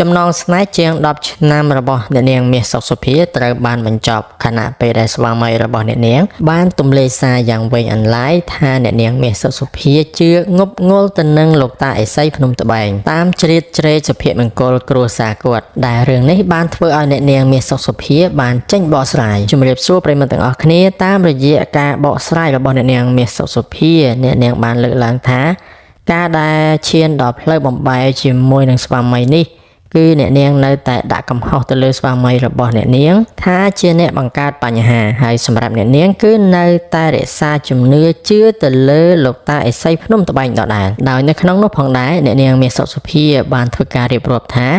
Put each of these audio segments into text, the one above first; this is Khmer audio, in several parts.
ចំណងស្នេហ៍ជាង10ឆ្នាំរបស់អ្នកនាងមាសសុខសុភាត្រូវបានបញ្ចប់ខណៈពេលដែលស្វាមីរបស់អ្នកនាងបានទម្លាយសារយ៉ាងវែងអន្លាយថាអ្នកនាងមាសសុខសុភាជឿងប់ងល់ទៅនឹងលោកតាអេសីភ្នំត្បែងតាមជ្រៀតជ្រែកសុភមង្គលគ្រួសារគាត់ដែលរឿងនេះបានធ្វើឲ្យអ្នកនាងមាសសុខសុភាបានចេញបកស្រាយជំរាបសួរប្រិយមិត្តទាំងអស់គ្នាតាមរយៈការបកស្រាយរបស់អ្នកនាងមាសសុខសុភាអ្នកនាងបានលើកឡើងថាការដែលឈានដល់ផ្លូវបំបែកជាមួយនឹងស្វាមីនេះគឺអ្នកនាងនៅតែដាក់កំហុសទៅលើស្វាមីរបស់អ្នកនាងថាជាអ្នកបង្កើតបញ្ហាហើយសម្រាប់អ្នកនាងគឺនៅតែរក្សាជំនឿជឿទៅលើលោកតាអេសីភ្នំត្បែងដដែលដោយនៅក្នុងនោះផងដែរអ្នកនាងមាសសុខសុភាបានធ្វើការរៀបរាប់ថា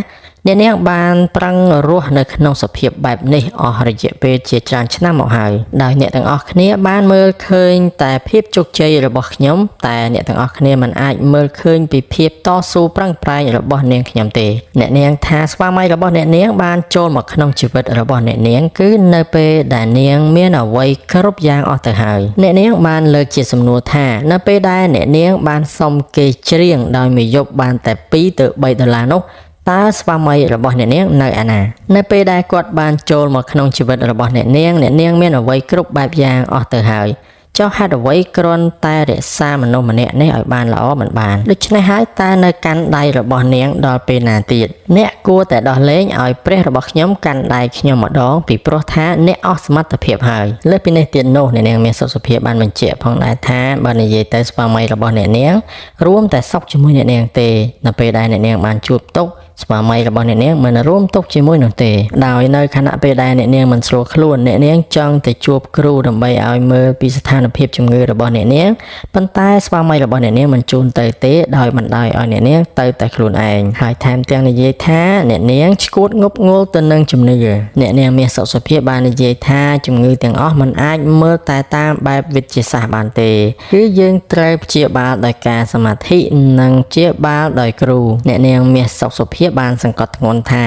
អ្នកនាងបានប្រឹងរស់នៅក្នុងសភាពបែបនេះអស់រយៈពេលជាច្រើនឆ្នាំមកហើយដោយអ្នកទាំងអស់គ្នាបានមើលឃើញតែភាពជោគជ័យរបស់ខ្ញុំតែអ្នកទាំងអស់គ្នាមិនអាចមើលឃើញពីភាពតស៊ូប្រឹងប្រែងរបស់នាងខ្ញុំទេអ្នកនាងថាស្វាមីរបស់អ្នកនាងបានចូលមកក្នុងជីវិតរបស់អ្នកនាងគឺនៅពេលដែលនាងមានអ្វីគ្រប់យ៉ាងអស់ទៅហើយអ្នកនាងបានលើកជាសំណួរថានៅពេលដែលអ្នកនាងបានសុំគេច្រៀងដោយមួយយប់បានតែ$2ទៅ$3នោះតើស្វាមីរបស់អ្នកនាងនៅឯណានៅពេលដែលគាត់បានចូលមកក្នុងជីវិតរបស់អ្នកនាងមានអ្វីគ្រប់បែបយ៉ាងអស់ទៅហើយចុះហេតុអ្វីគ្រាន់តែរក្សាមនុស្សម្នាក់នេះឲ្យបានល្អមិនបានដូច្នេះហើយតើនៅកាន់ដៃរបស់នាងដល់ពេលណាទៀតអ្នកគួរតែដោះលែងឲ្យព្រះរបស់ខ្ញុំកាន់ដៃខ្ញុំម្ដងពីព្រោះថាអ្នកអស់សមត្ថភាពហើយលើសពីនេះទៀតនោះអ្នកនាងមានសុខភាពបានបញ្ជាក់ផងដែរថាបើនិយាយទៅស្វាមីរបស់អ្នកនាងរួមតែសុខជាមួយអ្នកនាងទេនៅពេលដែលអ្នកនាងបានជួបទុក្ខស្វាមីរបស់អ្នកនាងមិនរួមទុកជាមួយនោះទេដោយនៅខណៈពេលដែលអ្នកនាងមិនស្រួលខ្លួនអ្នកនាងចង់ទៅជួបគ្រូដើម្បីឲ្យមើលពីស្ថានភាពជំងឺរបស់អ្នកនាងប៉ុន្តែស្វាមីរបស់អ្នកនាងមិនជូនទៅទេដោយបណ្ដោយឲ្យអ្នកនាងទៅតែខ្លួនឯងហើយថែមទាំងនិយាយថាអ្នកនាងឈួតងប់ងល់ទៅនឹងជំនឿអ្នកនាងមានសុខភាពបាននិយាយថាជំងឺទាំងអស់មិនអាចមើលតែតាមបែបវិទ្យាសាស្ត្របានទេគឺយើងត្រូវព្យាបាលដោយការសមាធិនិងព្យាបាលដោយគ្រូអ្នកនាងមានសុខភាពបានសង្កត់ធ្ងន់ថា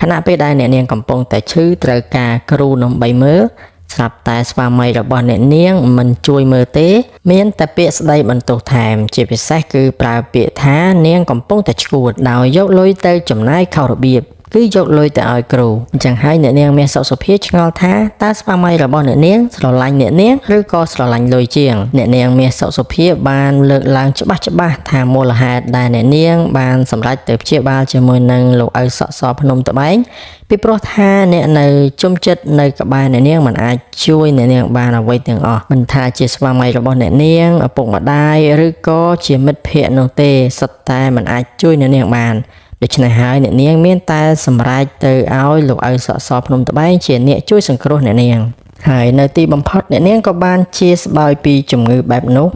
ខណៈពេលដែលអ្នកនាងកំពុងតែឈឺត្រូវការគ្រូដើម្បីមើលស្រាប់តែស្វាមីរបស់អ្នកនាងមិនជួយមើលទេមានតែពាក្យស្ដីបន្ទោសថែមជាពិសេសគឺប្រើពាក្យថានាងកំពុងតែឈួតដោយយកលុយទៅចំណាយខុសរបៀបគឺយកលុយទៅឲ្យគ្រូអញ្ចឹងហើយអ្នកនាងមានសុខភាពឆ្ងល់ថាតើស្វាមីរបស់អ្នកនាងស្រឡាញ់អ្នកនាងឬក៏ស្រឡាញ់លុយជាងអ្នកនាងមានសុខភាពបានលើកឡើងច្បាស់ថាមូលហេតុដែលអ្នកនាងបានសម្រេចទៅព្យាបាលជាមួយនឹងលោកឪសក់សភ្នំត្បែងពីព្រោះថាអ្នកនៅជុំចិត្តនៅក្បែរអ្នកនាងមិនអាចជួយអ្នកនាងបានអ្វីទាំងអស់មិនថាជាស្វាមីរបស់អ្នកនាងឪពុកម្ដាយឬក៏ជាមិត្តភក្តិនោះទេសុទ្ធតែមិនអាចជួយអ្នកនាងបានដូច្នេះហើយអ្នកនាងមានតែសម្រេចទៅឲ្យលោកឪសក់សភ្នំត្បែងជាអ្នកជួយសង្គ្រោះអ្នកនាងហើយនៅទីបំផុតអ្នកនាងក៏បានជាស្បើយពីជំងឺបែបនោះ